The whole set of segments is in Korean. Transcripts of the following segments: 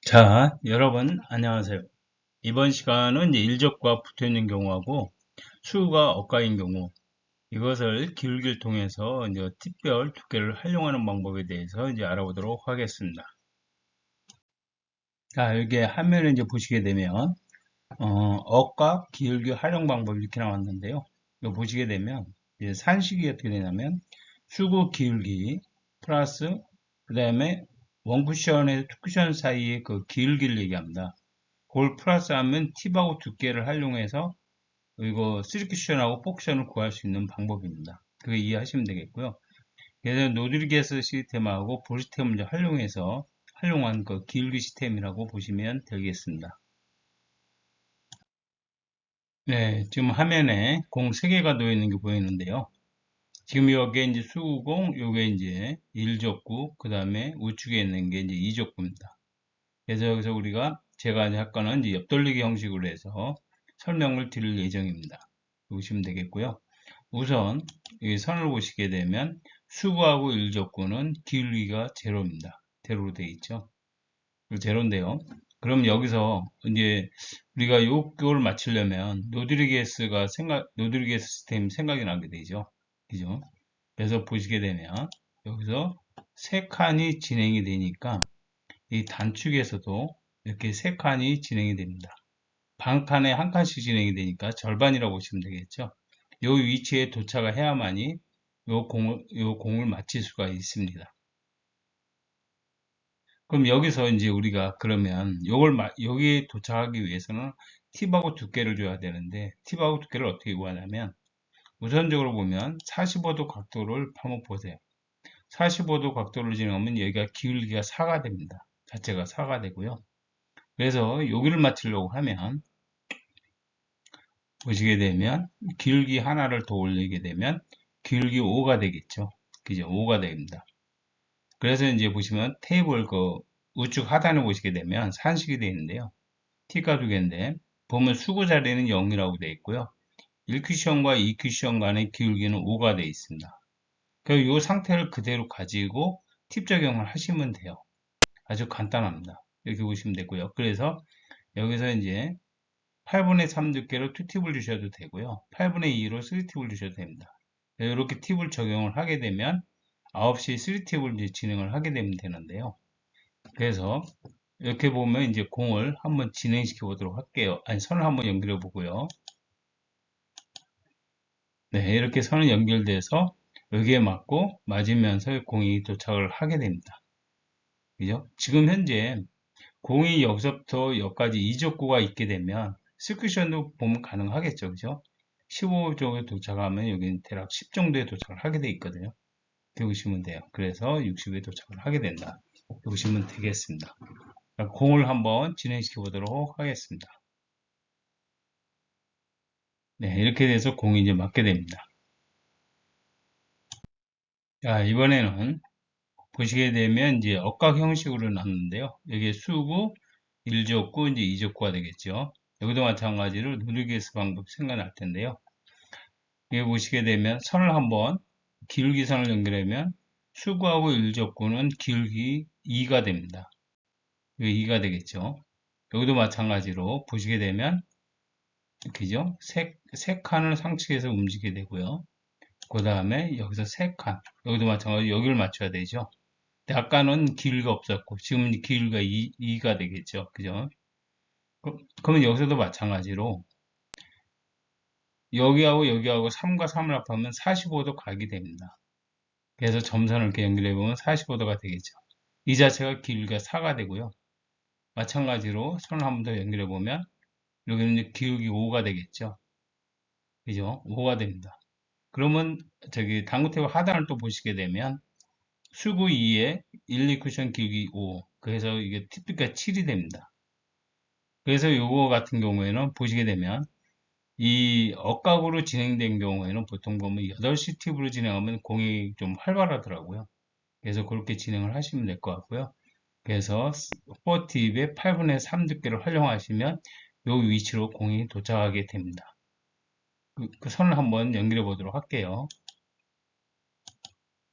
자, 여러분, 안녕하세요. 이번 시간은 이제 일적과 붙어 있는 경우하고 수가 엇가인 경우, 이것을 기울기를 통해서 이제 tip별 두께를 활용하는 방법에 대해서 이제 알아보도록 하겠습니다. 자, 여기 화면을 이제 보시게 되면, 억각, 기울기 활용 방법 이렇게 나왔는데요. 이거 보시게 되면, 이제 산식이 어떻게 되냐면, 수구 기울기 플러스, 그 다음에 원쿠션에 투쿠션 사이의 그 기울기를 얘기합니다. 그걸 플러스하면 팁하고 두께를 활용해서 이거 3쿠션하고 4쿠션을 구할 수 있는 방법입니다. 그거 이해하시면 되겠고요. 그래서 노드리게스 시스템하고 볼 시스템을 이제 활용한 그 기울기 시스템이라고 보시면 되겠습니다. 네, 지금 화면에 공 3개가 놓여 있는 게 보이는데요. 지금 여기에 이제 수구공, 요게 이제 1족구, 그 다음에 우측에 있는 게 이제 2족구입니다. 그래서 여기서 제가 이제 할 거는 이제 옆돌리기 형식으로 해서 설명을 드릴 예정입니다. 보시면 되겠고요. 우선 이 선을 보시게 되면 수구하고 일족구는 기울기가 제로입니다. 제로로 되어 있죠. 제로인데요. 그럼 여기서 이제 우리가 요걸 맞추려면 노드리게스 시스템이 생각이 나게 되죠. 그죠? 그래서 보시게 되면 여기서 세 칸이 진행이 되니까 이 단축에서도 이렇게 세 칸이 진행이 됩니다. 반 칸에 한 칸씩 진행이 되니까 절반이라고 보시면 되겠죠. 이 위치에 도착을 해야만이 요 공을 맞힐 수가 있습니다. 그럼 여기서 이제 우리가 그러면 여기에 도착하기 위해서는 팁하고 두께를 줘야 되는데 팁하고 두께를 어떻게 구하냐면 우선적으로 보면 45도 각도를 한번 보세요. 45도 각도를 진행하면 여기가 기울기가 4가 됩니다. 자체가 4가 되고요. 그래서 여기를 맞추려고 하면 보시게 되면 기울기 하나를 더 올리게 되면 기울기 5가 되겠죠. 그죠? 5가 됩니다. 그래서 이제 보시면 테이블 그 우측 하단에 보시게 되면 산식이 되어 있는데요. T가 두 개인데 보면 수구 자리는 0이라고 되어 있고요. 1쿠션과 2쿠션 간의 기울기는 5가 되어 있습니다. 그리고 이 상태를 그대로 가지고 팁 적용을 하시면 돼요. 아주 간단합니다. 이렇게 보시면 되고요. 그래서 여기서 이제 8분의 3 두께로 2팁을 주셔도 되고요. 8분의 2로 3팁을 주셔도 됩니다. 이렇게 팁을 적용을 하게 되면 9시 3팁을 이제 진행을 하게 되면 되는데요. 그래서 이렇게 보면 이제 공을 한번 진행시켜 보도록 할게요. 아니, 선을 한번 연결해 보고요. 네, 이렇게 선이 연결돼서 여기에 맞고 맞으면서 공이 도착을 하게 됩니다. 그죠? 지금 현재 공이 여기서부터 여기까지 이적구가 있게 되면 스쿠션도 보면 가능하겠죠. 그죠? 15 정도에 도착하면 여기는 대략 10 정도에 도착을 하게 돼 있거든요. 이렇게 보시면 돼요. 그래서 60에 도착을 하게 된다. 이렇게 보시면 되겠습니다. 공을 한번 진행시켜 보도록 하겠습니다. 네, 이렇게 돼서 공이 이제 맞게 됩니다. 자, 이번에는 보시게 되면 이제 억각 형식으로 나왔는데요. 여기에 수구, 1족구, 이제 2족구가 되겠죠. 여기도 마찬가지로 누르기스 방법 생각날 텐데요. 여기 보시게 되면 선을 한번 기울기 선을 연결하면 수구하고 1족구는 기울기 2가 됩니다. 여기 2가 되겠죠. 여기도 마찬가지로 보시게 되면 그죠? 세 칸을 상측해서 움직이게 되고요. 그 다음에 여기서 세 칸, 여기도 마찬가지로 여기를 맞춰야 되죠. 근데 아까는 길이가 없었고 지금은 길이가 2가 되겠죠. 그죠? 그러면 여기서도 마찬가지로 여기하고 3과 3을 합하면 45도 각이 됩니다. 그래서 점선을 이렇게 연결해 보면 45도가 되겠죠. 이 자체가 길이가 4가 되고요. 마찬가지로 선을 한 번 더 연결해 보면 여기는 이제 기울기 5가 되겠죠. 그죠? 5가 됩니다. 그러면 저기 당구테이블 하단을 또 보시게 되면 수구 2에 1, 2쿠션 기울기 5. 그래서 이게 TP가 7이 됩니다. 그래서 요거 같은 경우에는 보시게 되면 이 억각으로 진행된 경우에는 보통 보면 8시 팁으로 진행하면 공이 좀 활발하더라고요. 그래서 그렇게 진행을 하시면 될 것 같고요. 그래서 4팁의 8분의 3 두께를 활용하시면 요 위치로 공이 도착하게 됩니다. 그 선을 한번 연결해 보도록 할게요.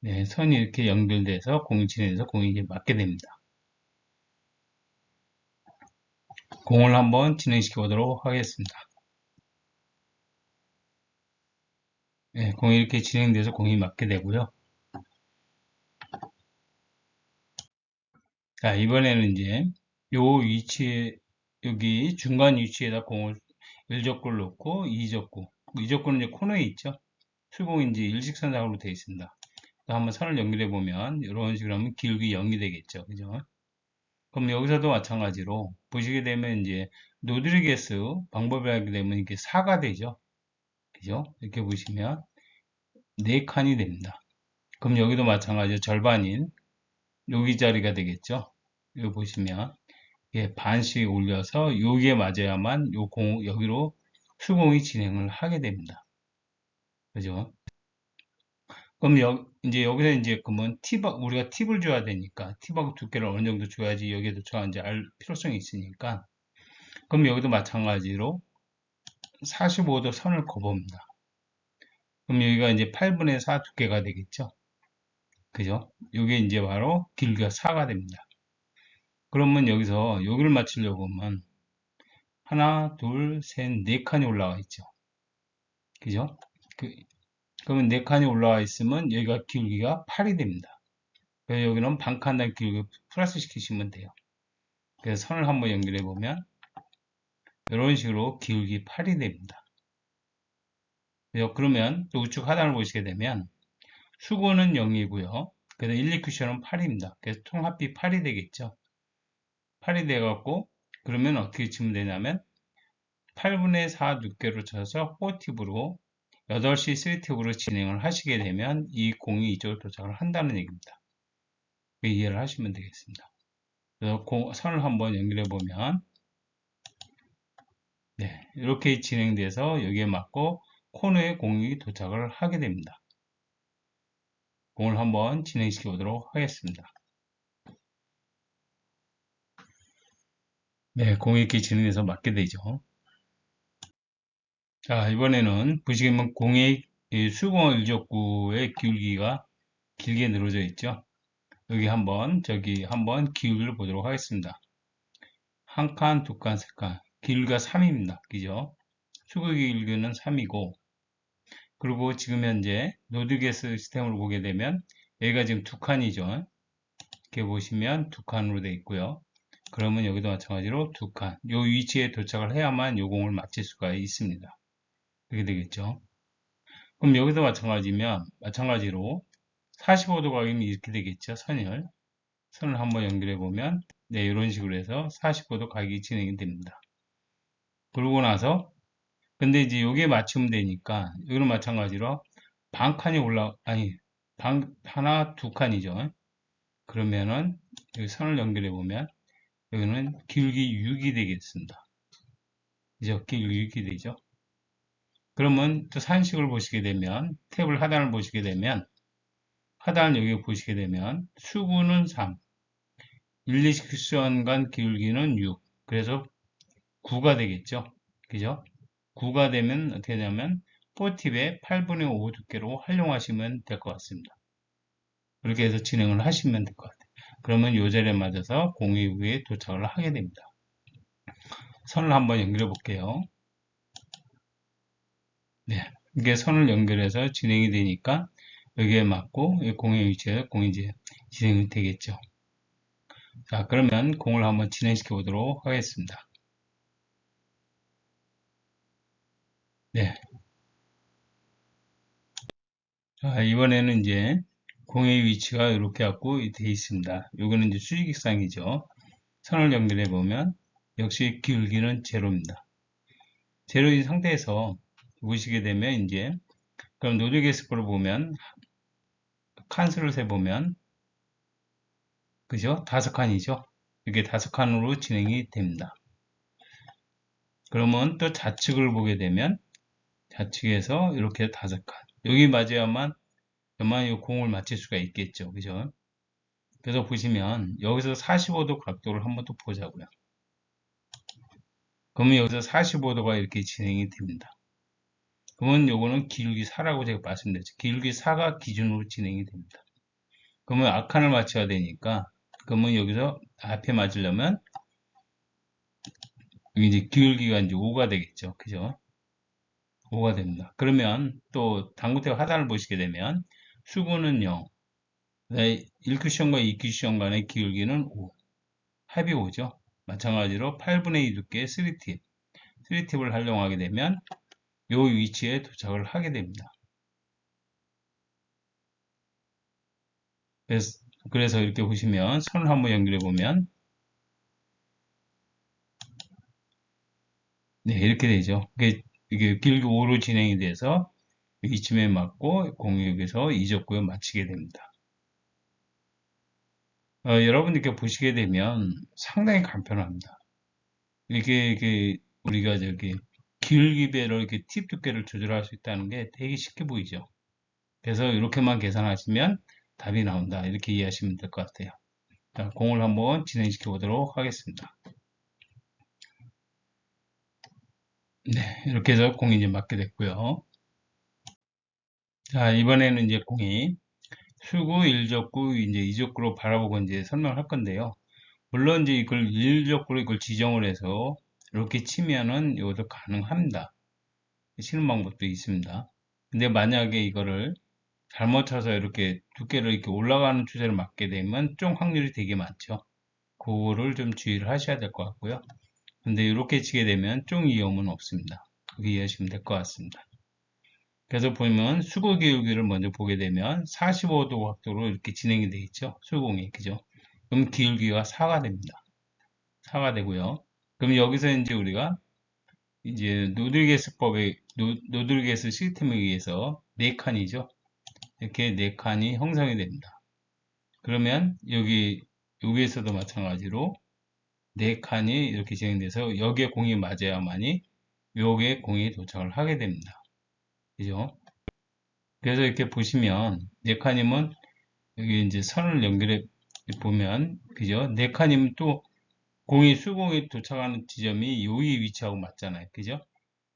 네, 선이 이렇게 연결돼서 공이 진행해서 공이 이제 맞게 됩니다. 공을 한번 진행시켜 보도록 하겠습니다. 네, 공이 이렇게 진행돼서 공이 맞게 되고요. 자, 이번에는 이제 요 위치에, 여기 중간 위치에다 공을 1적구를 놓고 2적구. 2적구는 이제 코너에 있죠. 수공이 이제 일직선상으로 되어 있습니다. 한번 선을 연결해 보면 이런 식으로 하면 기울기 0이 되겠죠. 그죠? 그럼 여기서도 마찬가지로 보시게 되면 이제 노드리게스 방법을 하게 되면 이게 4가 되죠. 그죠? 이렇게 보시면 4칸이 됩니다. 그럼 여기도 마찬가지로 절반인 여기 자리가 되겠죠. 여기 보시면 예, 반씩 올려서 여기에 맞아야만 여기로 수공이 진행을 하게 됩니다. 그죠? 그럼 이제 여기서 이제 그러면 우리가 팁을 줘야 되니까 팁하고 두께를 어느 정도 줘야지 여기에도 저한테 알 필요성이 있으니까 그럼 여기도 마찬가지로 45도 선을 그어봅니다. 그럼 여기가 이제 8분의 4 두께가 되겠죠. 그죠? 이게 이제 바로 길이가 4가 됩니다. 그러면 여기서 여기를 맞추려고 하면 하나, 둘, 셋, 네 칸이 올라와 있죠. 그죠? 그러면 네 칸이 올라와 있으면 여기가 기울기가 8이 됩니다. 그래서 여기는 반칸당 기울기 플러스 시키시면 돼요. 그래서 선을 한번 연결해 보면 이런 식으로 기울기 8이 됩니다. 그러면 또 우측 하단을 보시게 되면 수고는 0이고요. 그래서 1, 2 쿠션은 8입니다. 그래서 통합비 8이 되겠죠. 8이 돼갖고 그러면 어떻게 치면 되냐면 8분의 4 두께로 쳐서 4팁으로 8시 3팁으로 진행을 하시게 되면 이 공이 이쪽으로 도착을 한다는 얘기입니다. 이해를 하시면 되겠습니다. 그래서 선을 한번 연결해 보면 네, 이렇게 진행돼서 여기에 맞고 코너에 공이 도착을 하게 됩니다. 공을 한번 진행시켜 보도록 하겠습니다. 네, 공이 이렇게 진행돼서 맞게 되죠. 자, 이번에는 보시면 공의 수공 일족구의 기울기가 길게 늘어져 있죠. 여기 저기 한번 기울기를 보도록 하겠습니다. 한 칸, 두 칸, 세 칸. 기울기가 3입니다. 그죠? 수구 기울기는 3이고, 그리고 지금 현재 노드게스 시스템으로 보게 되면, 여기가 지금 두 칸이죠. 이렇게 보시면 두 칸으로 되어 있고요. 그러면 여기도 마찬가지로 두 칸. 요 위치에 도착을 해야만 요 공을 맞힐 수가 있습니다. 그렇게 되겠죠. 그럼 여기도 마찬가지로 45도 각이면 이렇게 되겠죠. 선을 한번 연결해 보면 네, 이런 식으로 해서 45도 각이 진행이 됩니다. 그러고 나서 근데 이제 여기에 맞추면 되니까 여기는 마찬가지로 하나 두 칸이죠. 그러면은 여기 선을 연결해 보면 여기는 기울기 6이 되겠습니다. 그죠? 기울기 6이 되죠. 그러면 또 산식을 보시게 되면 탭을 하단을 보시게 되면 하단을 여기 보시게 되면 수구는 3, 1, 2쿠션 간 기울기는 6. 그래서 9가 되겠죠. 그죠? 9가 되면 어떻게 되냐면 4팁에 8분의 5 두께로 활용하시면 될 것 같습니다. 그렇게 해서 진행을 하시면 될 것 같아요. 그러면 이 자리에 맞아서 공의 위에 도착을 하게 됩니다. 선을 한번 연결해 볼게요. 네. 이게 선을 연결해서 진행이 되니까 여기에 맞고 공의 위치에 공이 이제 진행이 되겠죠. 자, 그러면 공을 한번 진행시켜 보도록 하겠습니다. 네. 자, 이번에는 이제 공의 위치가 이렇게 갖고 되어 있습니다. 요거는 이제 수직익상이죠. 선을 연결해 보면 역시 기울기는 제로입니다. 제로인 상태에서 보시게 되면 이제 그럼 노드게스프를 보면 칸수를 세보면 그죠? 5칸이죠. 이게 5칸으로 진행이 됩니다. 그러면 또 좌측을 보게 되면 좌측에서 이렇게 5칸 여기 맞아야만 이 공을 맞출 수가 있겠죠. 그죠? 그래서 보시면 여기서 45도 각도를 한번 또 보자고요. 그러면 여기서 45도가 이렇게 진행이 됩니다. 그러면 요거는 기울기 4라고 제가 말씀드렸죠. 기울기 4가 기준으로 진행이 됩니다. 그러면 앞칸을 맞춰야 되니까 그러면 여기서 앞에 맞으려면 여기 이제 기울기가 이제 5가 되겠죠. 그죠? 5가 됩니다. 그러면 또 당구대 하단을 보시게 되면 수구는 0, 1쿠션과 2쿠션 간의 기울기는 5, 합이 5죠. 마찬가지로 8분의 2 두께의 3팁, 3팁을 활용하게 되면 이 위치에 도착을 하게 됩니다. 그래서 이렇게 보시면 선을 한번 연결해 보면 네, 이렇게 되죠. 이게 길게 5로 진행이 돼서 이쯤에 맞고 공역에서 이적구에 맞추게 됩니다. 여러분 이렇게 보시게 되면 상당히 간편합니다. 이게 우리가 저기 기울기배로 이렇게 팁 두께를 조절할 수 있다는 게 되게 쉽게 보이죠. 그래서 이렇게만 계산하시면 답이 나온다. 이렇게 이해하시면 될 것 같아요. 자, 공을 한번 진행시켜 보도록 하겠습니다. 네, 이렇게 해서 공이 이제 맞게 됐고요. 자, 이번에는 이제 공이 수구, 일적구, 이제 이적구로 바라보고 이제 설명을 할 건데요. 물론 이제 이걸 일적구로 이걸 지정을 해서 이렇게 치면은 이것도 가능합니다. 치는 방법도 있습니다. 근데 만약에 이거를 잘못 쳐서 이렇게 두께를 이렇게 올라가는 추세를 맞게 되면 좀 확률이 되게 많죠. 그거를 좀 주의를 하셔야 될 것 같고요. 근데 이렇게 치게 되면 좀 위험은 없습니다. 그렇게 이해하시면 될 것 같습니다. 그래서 보면 수구 기울기를 먼저 보게 되면 45도 각도로 이렇게 진행이 되어 있죠. 수공이. 그죠? 그럼 기울기가 4가 됩니다. 4가 되고요. 그럼 여기서 이제 우리가 이제 노들게스법의 노들게스 시스템에 의해서 4칸이죠. 이렇게 4칸이 형성이 됩니다. 그러면 여기에서도 마찬가지로 4칸이 이렇게 진행돼서 여기에 공이 맞아야만이 여기에 공이 도착을 하게 됩니다. 그죠? 그래서 이렇게 보시면 4칸이면 여기 이제 선을 연결해 보면 그죠? 4칸이면 또 공이 수공이 도착하는 지점이 여기 위치하고 맞잖아요. 그죠?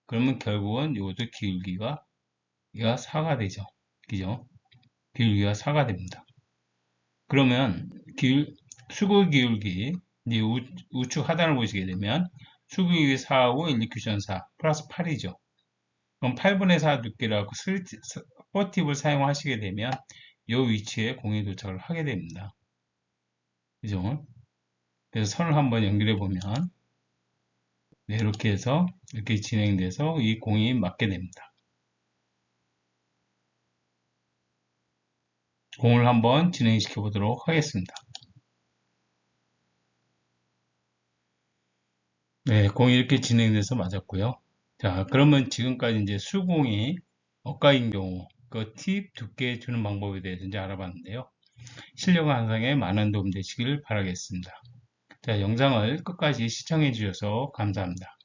그러면 결국은 이것도 기울기가 4가 되죠. 그죠? 기울기가 4가 됩니다. 그러면 수구 기울기 이제 우측 하단을 보시게 되면 수구 기울기 4하고 일리큐션 4 플러스 8이죠. 그럼 8분의 4 두께라고 4팁을 사용하시게 되면 이 위치에 공이 도착을 하게 됩니다. 그죠? 그래서 선을 한번 연결해 보면 네, 이렇게 해서 이렇게 진행돼서 이 공이 맞게 됩니다. 공을 한번 진행시켜 보도록 하겠습니다. 네, 공이 이렇게 진행돼서 맞았고요. 자, 그러면 지금까지 이제 수공이 엇각인 경우 그 팁 두께 주는 방법에 대해서 이제 알아봤는데요. 실력 향상에 많은 도움 되시길 바라겠습니다. 자, 영상을 끝까지 시청해 주셔서 감사합니다.